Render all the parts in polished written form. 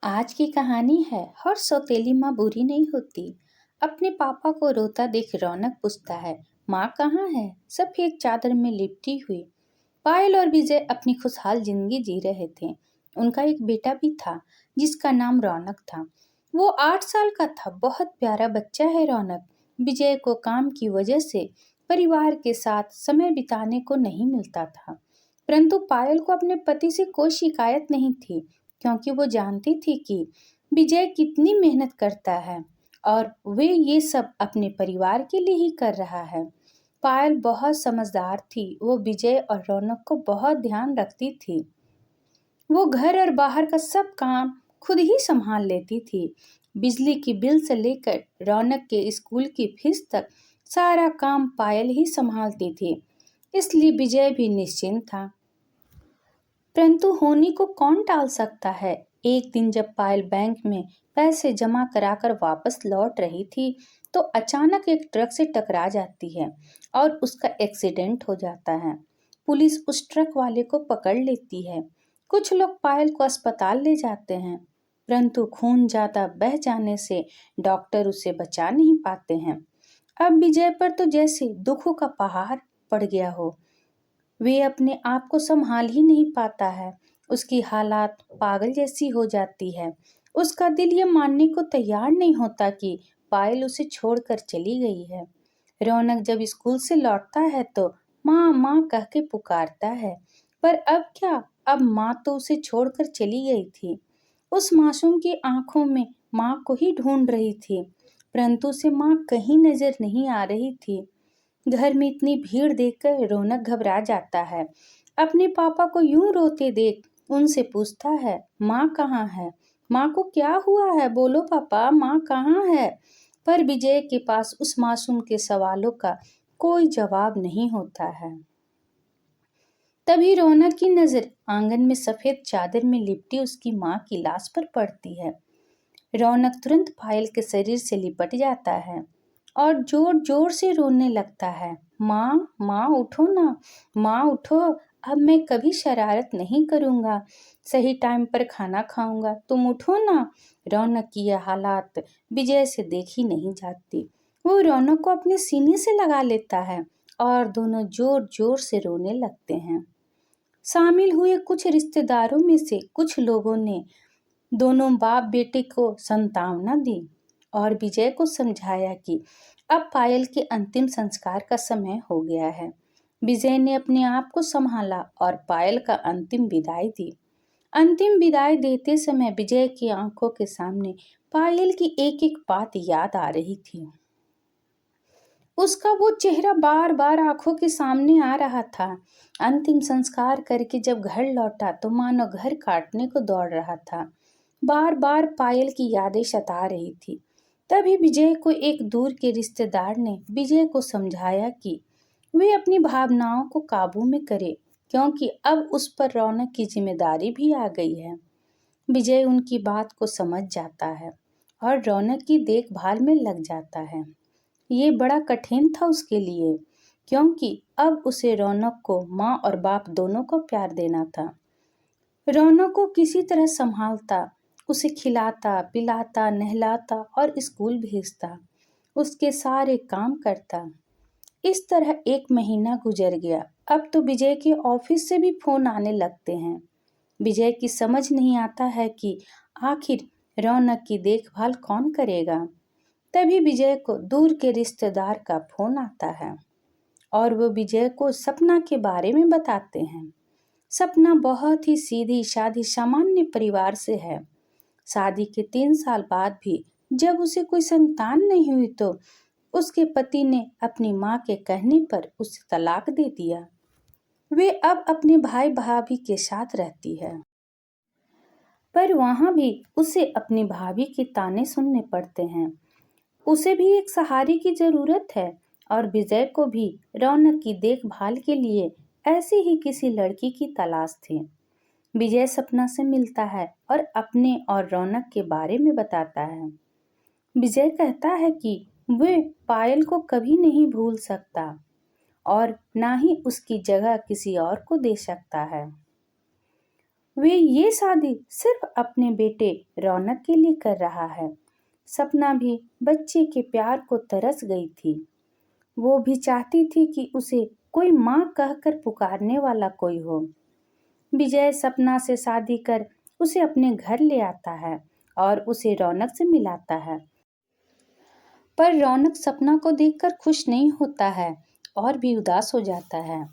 आज की कहानी है हर सौतेली माँ बुरी नहीं होती। अपने पापा को रोता देख रौनक पूछता है, माँ कहाँ है? सफेद चादर में लिपटी हुई। पायल और विजय अपनी खुशहाल जिंदगी जी रहे थे। उनका एक बेटा भी था जिसका नाम रौनक था। वो 8 साल का था। बहुत प्यारा बच्चा है रौनक। विजय को काम की वजह से परिवार के साथ समय बिताने को नहीं मिलता था, परंतु पायल को अपने पति से कोई शिकायत नहीं थी, क्योंकि वो जानती थी कि विजय कितनी मेहनत करता है और वे ये सब अपने परिवार के लिए ही कर रहा है। पायल बहुत समझदार थी। वो विजय और रौनक को बहुत ध्यान रखती थी। वो घर और बाहर का सब काम खुद ही संभाल लेती थी। बिजली की बिल से लेकर रौनक के स्कूल की फीस तक सारा काम पायल ही संभालती थी। इसलिए विजय भी निश्चिंत था। परंतु होनी को कौन टाल सकता है। एक दिन जब पायल बैंक में पैसे जमा कराकर वापस लौट रही थी, तो अचानक एक ट्रक से टकरा जाती है और उसका एक्सीडेंट हो जाता है। पुलिस उस ट्रक वाले को पकड़ लेती है। कुछ लोग पायल को अस्पताल ले जाते हैं, परंतु खून ज्यादा बह जाने से डॉक्टर उसे बचा नहीं पाते हैं। अब विजय पर तो जैसे दुखों का पहाड़ पड़ गया हो। वे अपने आप को संभाल ही नहीं पाता है। उसकी हालात पागल जैसी हो जाती है। उसका दिल ये मानने को तैयार नहीं होता कि पायल उसे छोड़कर चली गई है। रौनक जब स्कूल से लौटता है तो माँ माँ कह के पुकारता है, पर अब क्या? अब माँ तो उसे छोड़कर चली गई थी। उस मासूम की आंखों में माँ को ही ढूंढ रही थी, परंतु उसे माँ कहीं नजर नहीं आ रही थी। घर में इतनी भीड़ देखकर रौनक घबरा जाता है। अपने पापा को यूं रोते देख उनसे पूछता है, माँ कहाँ है? माँ को क्या हुआ है? बोलो पापा, माँ कहाँ है? पर विजय के पास उस मासूम के सवालों का कोई जवाब नहीं होता है। तभी रौनक की नजर आंगन में सफेद चादर में लिपटी उसकी माँ की लाश पर पड़ती है। रौनक तुरंत पायल के शरीर से लिपट जाता है और जोर जोर से रोने लगता है। माँ माँ उठो ना, माँ उठो। अब मैं कभी शरारत नहीं करूँगा, सही टाइम पर खाना खाऊंगा, तुम उठो ना। रौनक की यह हालात विजय से देखी नहीं जाती। वो रौनक को अपने सीने से लगा लेता है और दोनों जोर जोर से रोने लगते हैं। शामिल हुए कुछ रिश्तेदारों में से कुछ लोगों ने दोनों बाप बेटे को सांत्वना दी और विजय को समझाया कि अब पायल के अंतिम संस्कार का समय हो गया है। विजय ने अपने आप को संभाला और पायल का अंतिम विदाई दी। अंतिम विदाई देते समय विजय की आंखों के सामने पायल की एक एक बात याद आ रही थी। उसका वो चेहरा बार बार आंखों के सामने आ रहा था। अंतिम संस्कार करके जब घर लौटा तो मानो घर काटने को दौड़ रहा था। बार बार पायल की यादें सता रही थी। तभी विजय को एक दूर के रिश्तेदार ने विजय को समझाया कि वे अपनी भावनाओं को काबू में करे, क्योंकि अब उस पर रौनक की जिम्मेदारी भी आ गई है। विजय उनकी बात को समझ जाता है और रौनक की देखभाल में लग जाता है। ये बड़ा कठिन था उसके लिए, क्योंकि अब उसे रौनक को माँ और बाप दोनों को प्यार देना था। रौनक को किसी तरह संभालता, उसे खिलाता पिलाता नहलाता और स्कूल भेजता, उसके सारे काम करता। इस तरह एक महीना गुजर गया। अब तो विजय के ऑफिस से भी फोन आने लगते हैं। विजय की समझ नहीं आता है कि आखिर रौनक की देखभाल कौन करेगा। तभी विजय को दूर के रिश्तेदार का फोन आता है और वो विजय को सपना के बारे में बताते हैं। सपना बहुत ही सीधी सादी सामान्य परिवार से है। शादी के 3 साल बाद भी जब उसे कोई संतान नहीं हुई तो उसके पति ने अपनी माँ के कहने पर उसे तलाक दे दिया। वे अब अपने भाई भाभी के साथ रहती है, पर वहाँ भी उसे अपनी भाभी के ताने सुनने पड़ते हैं। उसे भी एक सहारे की जरूरत है और विजय को भी रौनक की देखभाल के लिए ऐसी ही किसी लड़की की तलाश थी। विजय सपना से मिलता है और अपने और रौनक के बारे में बताता है। विजय कहता है कि वे पायल को कभी नहीं भूल सकता और ना ही उसकी जगह किसी और को दे सकता है। वे ये शादी सिर्फ अपने बेटे रौनक के लिए कर रहा है। सपना भी बच्चे के प्यार को तरस गई थी। वो भी चाहती थी कि उसे कोई माँ कहकर पुकारने वाला कोई हो। विजय सपना से शादी कर उसे अपने घर ले आता है और उसे रौनक से मिलाता है। पर रौनक सपना को देखकर खुश नहीं होता है और भी उदास हो जाता है।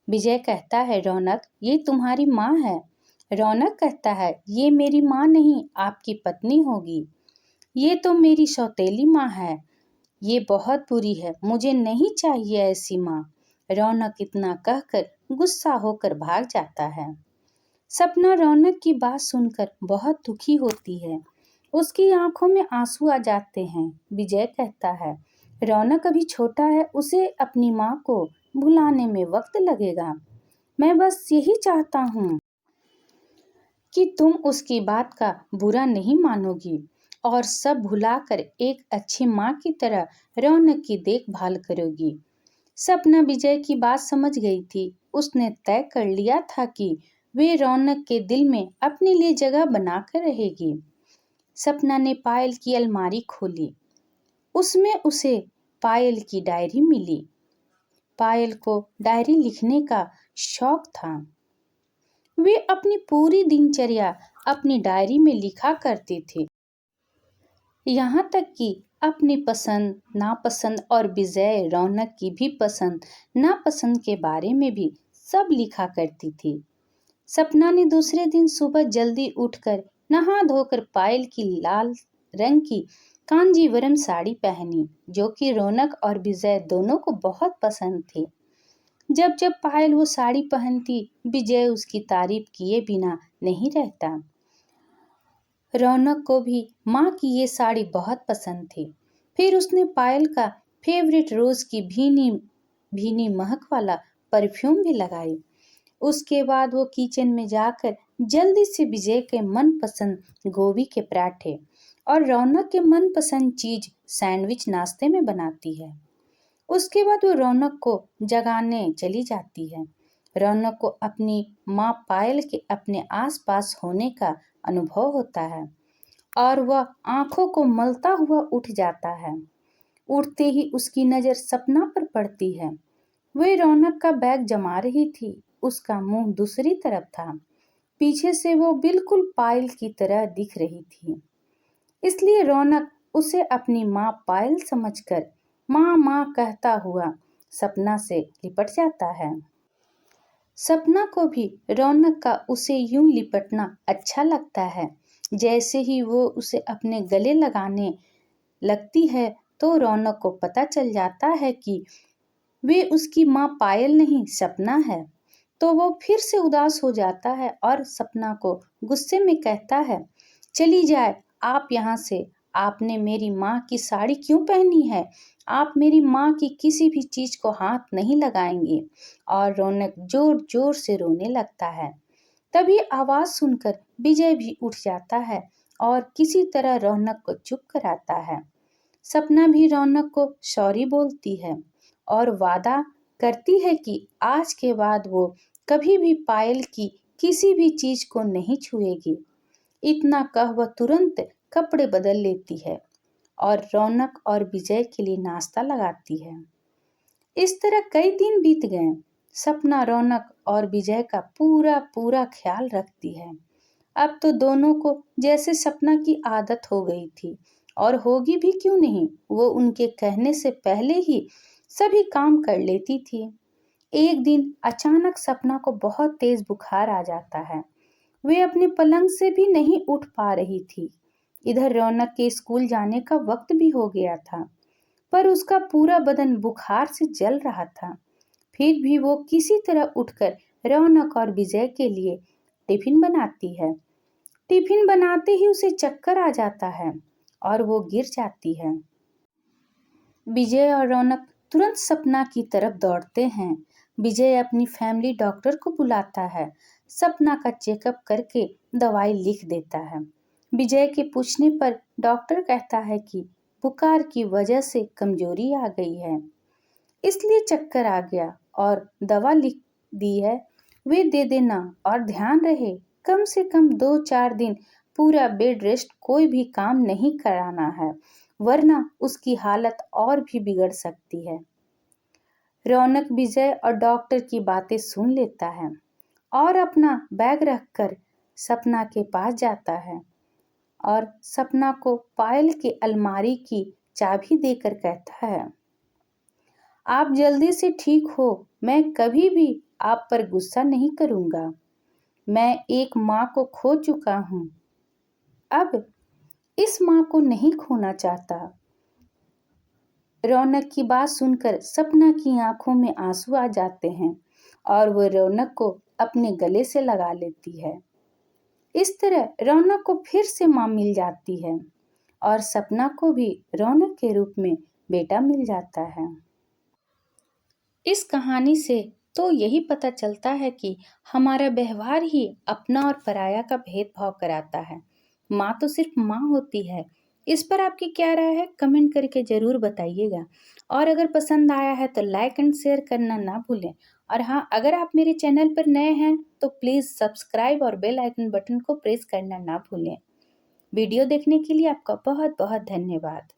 विजय कहता है, रौनक ये तुम्हारी माँ है। रौनक कहता है, ये मेरी माँ नहीं, आपकी पत्नी होगी। ये तो मेरी सौतेली माँ है। ये बहुत बुरी है, मुझे नहीं चाहिए ऐसी माँ। रौनक इतना कहकर गुस्सा होकर भाग जाता है। सपना रौनक की बात सुनकर बहुत दुखी होती है। उसकी आंखों में आंसू आ जाते हैं। विजय कहता है, रौनक अभी छोटा है, उसे अपनी माँ को भुलाने में वक्त लगेगा। मैं बस यही चाहता हूँ कि तुम उसकी बात का बुरा नहीं मानोगी और सब भुलाकर एक अच्छी माँ की तरह रौनक की देखभाल करोगी। सपना विजय की बात समझ गई थी। उसने तय कर लिया था कि वे रौनक के दिल में अपने लिए जगह बनाकर रहेगी। सपना ने पायल की अलमारी खोली। उसमें उसे पायल की डायरी मिली। पायल को डायरी लिखने का शौक था। वे अपनी पूरी दिनचर्या अपनी डायरी में लिखा करती थी। यहाँ तक कि अपनी पसंद, नापसंद और विजय रौनक की भी पसंद, नापसंद के बारे में भी सब लिखा करती थी। सपना ने दूसरे दिन सुबह जल्दी उठकर नहा धोकर पायल की लाल रंग की कांजीवरम साड़ी पहनी, जो कि रौनक और विजय दोनों को बहुत पसंद थी। जब जब पायल वो साड़ी पहनती, विजय उसकी तारीफ किए बिना नहीं रहता। रौनक को भी माँ की ये साड़ी बहुत पसंद थी। फिर उसने पायल का फेवरेट रोज की भीनी भीनी महक वाला परफ्यूम भी लगाई। उसके बाद वो किचन में जाकर जल्दी से विजय के मनपसंद गोभी के पराठे और रौनक के मनपसंद चीज सैंडविच नाश्ते में बनाती है। उसके बाद वो रौनक को जगाने चली जाती है। रौनक को अपनी माँ पायल के अपने आसपास होने का अनुभव होता है और वह आंखों को मलता हुआ उठ जाता है। उठते ही उसकी नज़र सपना पर पड़ती है। वह रौनक का बैग जमा रही थी। उसका मुंह दूसरी तरफ था। पीछे से वो बिल्कुल पायल की तरह दिख रही थी। इसलिए रौनक उसे अपनी माँ पायल समझकर माँ माँ कहता हुआ सपना से लिपट जाता है। सपना को भी रौनक का उसे यूं लिपटना अच्छा लगता है। जैसे ही वो उसे अपने गले लगाने लगती है तो रौनक को पता चल जाता है कि वे उसकी माँ पायल नहीं, सपना है। तो वो फिर से उदास हो जाता है और सपना को गुस्से में कहता है, चली जाए आप यहाँ से। आपने मेरी माँ की साड़ी क्यों पहनी है? आप मेरी माँ की किसी भी चीज को हाथ नहीं लगाएंगे। और रौनक जोर जोर से रोने लगता है। तभी आवाज सुनकर विजय भी उठ जाता है और किसी तरह रौनक को चुप कराता है। सपना भी रौनक को सॉरी बोलती है और वादा करती है कि आज के बाद वो कभी भी पायल की किसी भी चीज को नहीं छुएगी। इतना कह वह तुरंत कपड़े बदल लेती है और रौनक और विजय के लिए नाश्ता लगाती है। इस तरह कई दिन बीत गए। सपना रौनक और विजय का पूरा पूरा ख्याल रखती है। अब तो दोनों को जैसे सपना की आदत हो गई थी और होगी भी क्यों नहीं, वो उनके कहने से पहले ही सभी काम कर लेती थी। एक दिन अचानक सपना को बहुत तेज बुखार आ जाता है। वे अपने पलंग से भी नहीं उठ पा रही थी। इधर रौनक के स्कूल जाने का वक्त भी हो गया था, पर उसका पूरा बदन बुखार से जल रहा था। फिर भी वो किसी तरह उठकर रौनक और विजय के लिए टिफिन बनाती है। टिफिन बनाते ही उसे चक्कर आ जाता है और वो गिर जाती है। विजय और रौनक तुरंत सपना की तरफ दौड़ते हैं। विजय अपनी फैमिली डॉक्टर को बुलाता है। सपना का चेकअप करके दवाई लिख देता है। विजय के पूछने पर डॉक्टर कहता है कि बुखार की वजह से कमजोरी आ गई है, इसलिए चक्कर आ गया और दवा लिख दी है, वे दे देना और ध्यान रहे कम से कम 2-4 दिन पूरा बेड रेस्ट, कोई भी काम नहीं कराना है, वरना उसकी हालत और भी बिगड़ सकती है। रौनक विजय और डॉक्टर की बातें सुन लेता है और अपना बैग रखकर सपना के पास जाता है और सपना को पायल की अलमारी की चाबी देकर कहता है, आप जल्दी से ठीक हो, मैं कभी भी आप पर गुस्सा नहीं करूंगा। मैं एक माँ को खो चुका हूँ, अब इस माँ को नहीं खोना चाहता। रौनक की बात सुनकर सपना की आंखों में आंसू आ जाते हैं और वह रौनक को अपने गले से लगा लेती है। इस तरह रौनक को फिर से माँ मिल जाती है और सपना को भी रौनक के रूप में बेटा मिल जाता है। इस कहानी से तो यही पता चलता है कि हमारा व्यवहार ही अपना और पराया का भेदभाव कराता है। माँ तो सिर्फ माँ होती है। इस पर आपकी क्या राय है, कमेंट करके ज़रूर बताइएगा। और अगर पसंद आया है तो लाइक एंड शेयर करना ना भूलें। और हाँ, अगर आप मेरे चैनल पर नए हैं तो प्लीज़ सब्सक्राइब और बेल आइकन बटन को प्रेस करना ना भूलें। वीडियो देखने के लिए आपका बहुत बहुत धन्यवाद।